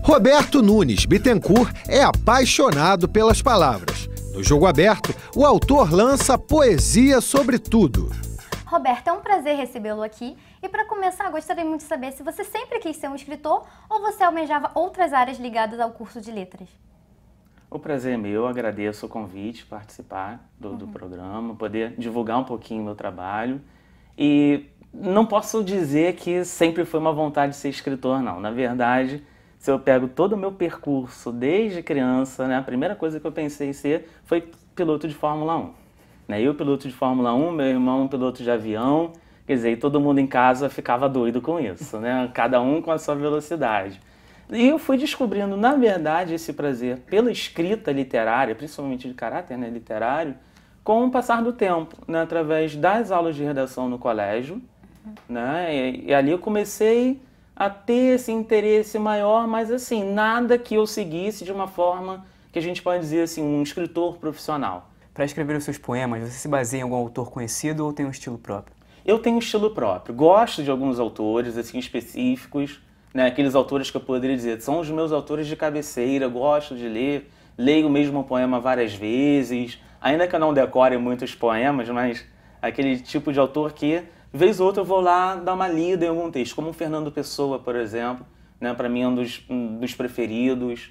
Roberto Nunes Bittencourt é apaixonado pelas palavras. No Jogo Aberto, o autor lança poesia sobre tudo. Roberto, é um prazer recebê-lo aqui. E para começar, gostaria muito de saber se você sempre quis ser um escritor ou você almejava outras áreas ligadas ao curso de letras. O prazer é meu, agradeço o convite, participar do programa, poder divulgar um pouquinho o meu trabalho. E não posso dizer que sempre foi uma vontade de ser escritor, não. Na verdade, se eu pego todo o meu percurso desde criança, né, a primeira coisa que eu pensei em ser foi piloto de Fórmula 1. Eu, piloto de Fórmula 1, meu irmão, piloto de avião, quer dizer, todo mundo em casa ficava doido com isso, né? Cada um com a sua velocidade. E eu fui descobrindo, na verdade, esse prazer pela escrita literária, principalmente de caráter, né, literário, com o passar do tempo, né, através das aulas de redação no colégio, né? E ali eu comecei a ter esse interesse maior, mas assim, nada que eu seguisse de uma forma que a gente pode dizer assim, um escritor profissional. Para escrever os seus poemas, você se baseia em algum autor conhecido ou tem um estilo próprio? Eu tenho um estilo próprio. Gosto de alguns autores assim específicos, né? Aqueles autores que eu poderia dizer são os meus autores de cabeceira, gosto de ler, leio o mesmo poema várias vezes, ainda que eu não decore muitos poemas, mas aquele tipo de autor que, vez ou outra, eu vou lá dar uma lida em algum texto, como o Fernando Pessoa, por exemplo, né? Para mim é um dos preferidos.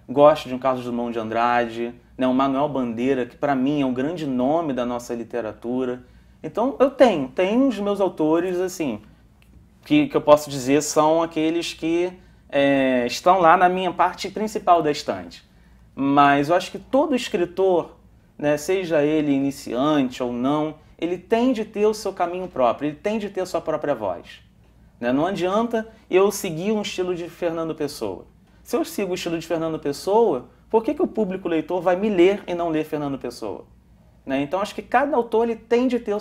Gosto de um Carlos Drummond de Andrade, né? O Manuel Bandeira, que para mim é um grande nome da nossa literatura. Então eu tenho os meus autores assim, que eu posso dizer são aqueles que estão lá na minha parte principal da estante. Mas eu acho que todo escritor, né, seja ele iniciante ou não, ele tem de ter o seu caminho próprio, ele tem de ter a sua própria voz. Né? Não adianta eu seguir um estilo de Fernando Pessoa. Se eu sigo o estilo de Fernando Pessoa, por que o público leitor vai me ler e não ler Fernando Pessoa? Né? Então acho que cada autor ele tem de ter o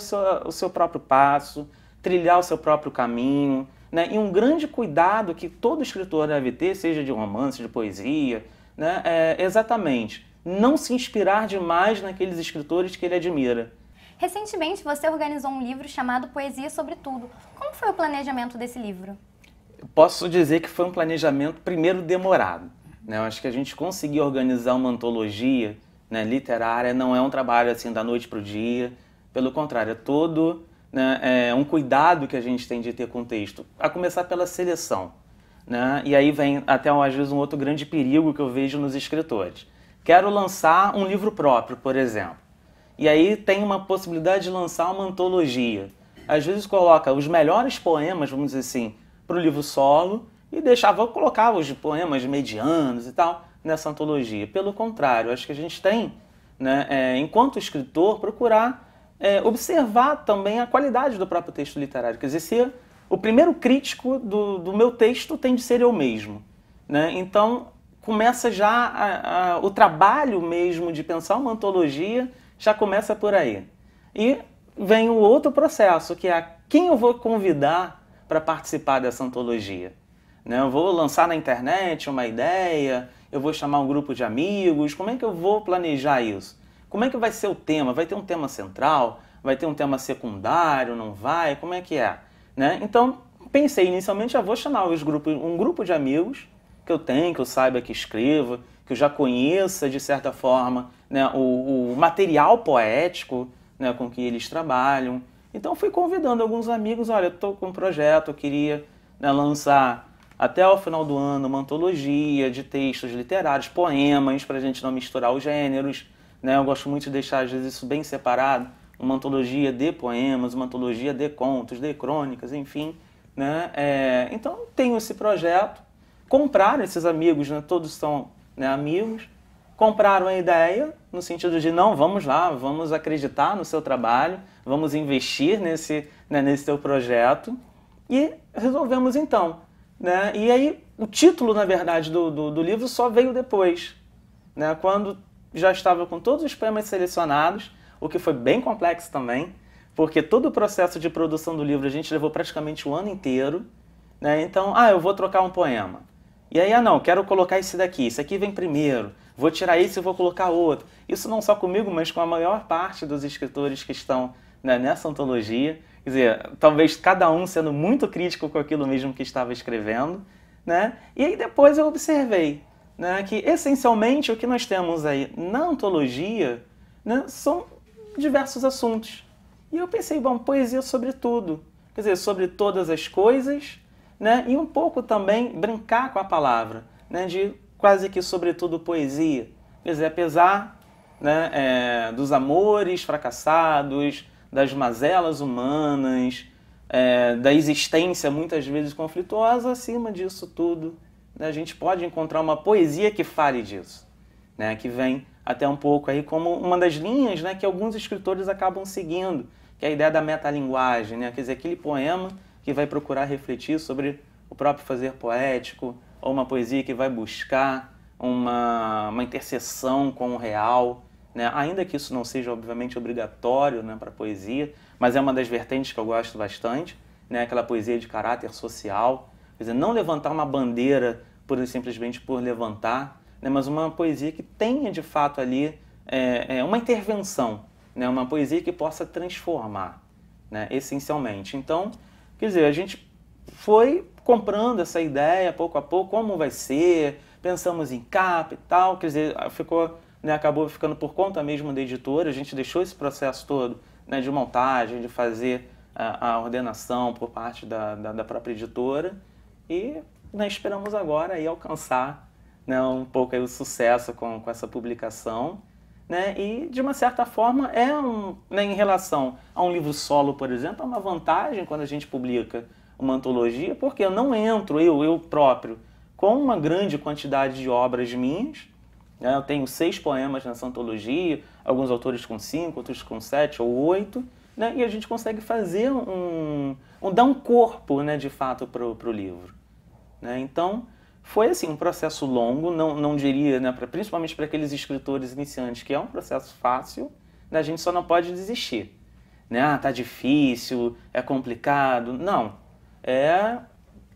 seu próprio passo, trilhar o seu próprio caminho, né? E um grande cuidado que todo escritor deve ter, seja de romance, de poesia, né? É exatamente não se inspirar demais naqueles escritores que ele admira. Recentemente você organizou um livro chamado Poesia sobre Tudo. Como foi o planejamento desse livro? Posso dizer que foi um planejamento primeiro demorado. Né? Eu acho que a gente conseguir organizar uma antologia, né, literária não é um trabalho assim da noite para o dia. Pelo contrário, é todo, né, um cuidado que a gente tem de ter com o texto. A começar pela seleção. Né? E aí vem até às vezes um outro grande perigo que eu vejo nos escritores. Quero lançar um livro próprio, por exemplo. E aí tem uma possibilidade de lançar uma antologia. Às vezes coloca os melhores poemas, vamos dizer assim, para o livro solo e colocava os poemas medianos e tal nessa antologia. Pelo contrário, acho que a gente tem, né, enquanto escritor, procurar observar também a qualidade do próprio texto literário. Quer dizer, ser o primeiro crítico do meu texto tem de ser eu mesmo. Né? Então, começa já o trabalho mesmo de pensar uma antologia, já começa por aí. E vem o outro processo, que é quem eu vou convidar para participar dessa antologia. Né? Eu vou lançar na internet uma ideia, eu vou chamar um grupo de amigos, como é que eu vou planejar isso? Como é que vai ser o tema? Vai ter um tema central? Vai ter um tema secundário? Não vai? Como é que é? Né? Então, pensei inicialmente, já vou chamar um grupo de amigos que eu tenho, que eu saiba que escreva, que eu já conheça, de certa forma, né, o material poético, né, com que eles trabalham. Então, fui convidando alguns amigos, olha, eu estou com um projeto, eu queria, né, lançar até o final do ano uma antologia de textos literários, poemas, para a gente não misturar os gêneros. Né? Eu gosto muito de deixar, às vezes, isso bem separado, uma antologia de poemas, uma antologia de contos, de crônicas, enfim. Né? Então, tenho esse projeto. Compraram esses amigos, né? Todos são, né, amigos, compraram a ideia no sentido de, não, vamos lá, vamos acreditar no seu trabalho, vamos investir nesse seu projeto e resolvemos então. Né? E aí, o título, na verdade, do livro só veio depois, né? Quando já estava com todos os poemas selecionados, o que foi bem complexo também, porque todo o processo de produção do livro a gente levou praticamente o ano inteiro. Né? Então, eu vou trocar um poema. E aí, não, quero colocar esse aqui vem primeiro, vou tirar esse e vou colocar outro. Isso não só comigo, mas com a maior parte dos escritores que estão, né, nessa antologia. Quer dizer, talvez cada um sendo muito crítico com aquilo mesmo que estava escrevendo, né? E aí depois eu observei, né, que essencialmente o que nós temos aí na antologia, né, são diversos assuntos. E eu pensei, bom, poesia sobre tudo, quer dizer, sobre todas as coisas, né, e um pouco também brincar com a palavra, né, de quase que sobretudo poesia. Quer dizer, apesar, né, dos amores fracassados, das mazelas humanas, da existência muitas vezes conflituosa, acima disso tudo, né, a gente pode encontrar uma poesia que fale disso, né, que vem até um pouco aí como uma das linhas, né, que alguns escritores acabam seguindo, que é a ideia da metalinguagem, né, quer dizer, aquele poema que vai procurar refletir sobre o próprio fazer poético, ou uma poesia que vai buscar uma interseção com o real, né, ainda que isso não seja obviamente obrigatório, né, para a poesia, mas é uma das vertentes que eu gosto bastante, né, aquela poesia de caráter social, quer dizer, não levantar uma bandeira simplesmente por levantar, né, mas uma poesia que tenha de fato ali uma intervenção, né, uma poesia que possa transformar, né, essencialmente. Então, quer dizer, a gente foi comprando essa ideia pouco a pouco, como vai ser, pensamos em capa e tal, quer dizer, né, acabou ficando por conta mesmo da editora, a gente deixou esse processo todo, né, de montagem, de fazer a ordenação por parte da própria editora e nós esperamos agora aí alcançar, né, um pouco aí o sucesso com essa publicação, né, e de uma certa forma né, em relação a um livro solo, por exemplo, é uma vantagem quando a gente publica uma antologia, porque eu não entro, eu próprio, com uma grande quantidade de obras minhas, né, eu tenho 6 poemas nessa antologia, alguns autores com 5, outros com 7 ou 8, né, e a gente consegue fazer dar um corpo, né, de fato para o livro. Né? Então, foi assim, um processo longo, não diria, né, principalmente para aqueles escritores iniciantes, que é um processo fácil, né, a gente só não pode desistir. Né? Tá difícil, é complicado. Não, é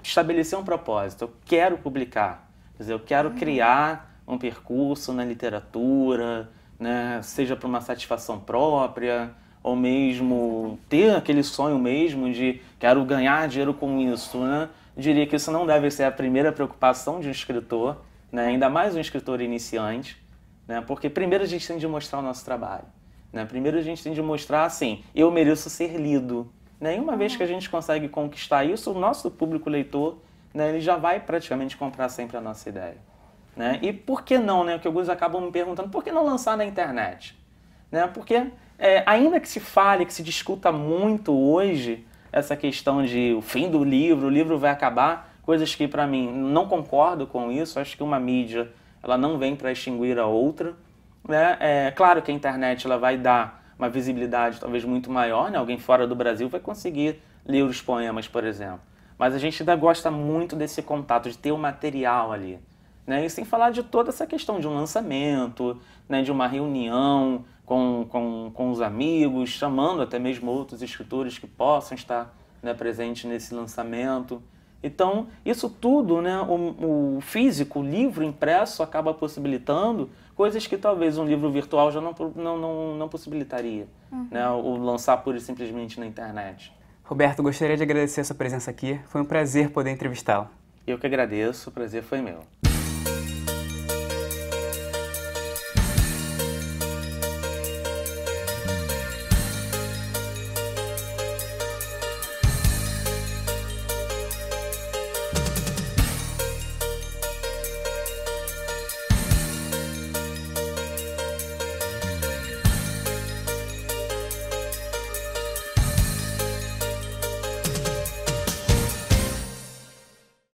estabelecer um propósito. Eu quero publicar, quer dizer, eu quero criar um percurso na literatura, né, seja para uma satisfação própria, ou mesmo ter aquele sonho mesmo de quero ganhar dinheiro com isso, né? Eu diria que isso não deve ser a primeira preocupação de um escritor, né? Ainda mais um escritor iniciante, né? Porque primeiro a gente tem de mostrar o nosso trabalho, né? Primeiro a gente tem de mostrar assim, eu mereço ser lido, né? E uma vez que a gente consegue conquistar isso, o nosso público leitor, né, ele já vai praticamente comprar sempre a nossa ideia. Né? E por que não, né? Porque alguns acabam me perguntando, por que não lançar na internet? Né? Porque ainda que se fale, que se discuta muito hoje essa questão de o fim do livro, o livro vai acabar, coisas que para mim não concordo com isso, acho que uma mídia ela não vem para extinguir a outra. Né? É claro que a internet ela vai dar uma visibilidade talvez muito maior, né? Alguém fora do Brasil vai conseguir ler os poemas, por exemplo. Mas a gente ainda gosta muito desse contato, de ter o material ali. Né? E sem falar de toda essa questão de um lançamento, né? De uma reunião com os amigos, chamando até mesmo outros escritores que possam estar, né, presentes nesse lançamento. Então, isso tudo, né, o físico, o livro impresso, acaba possibilitando coisas que talvez um livro virtual já não possibilitaria, né, o lançar pura e simplesmente na internet. Roberto, gostaria de agradecer a sua presença aqui. Foi um prazer poder entrevistá-lo. Eu que agradeço, o prazer foi meu.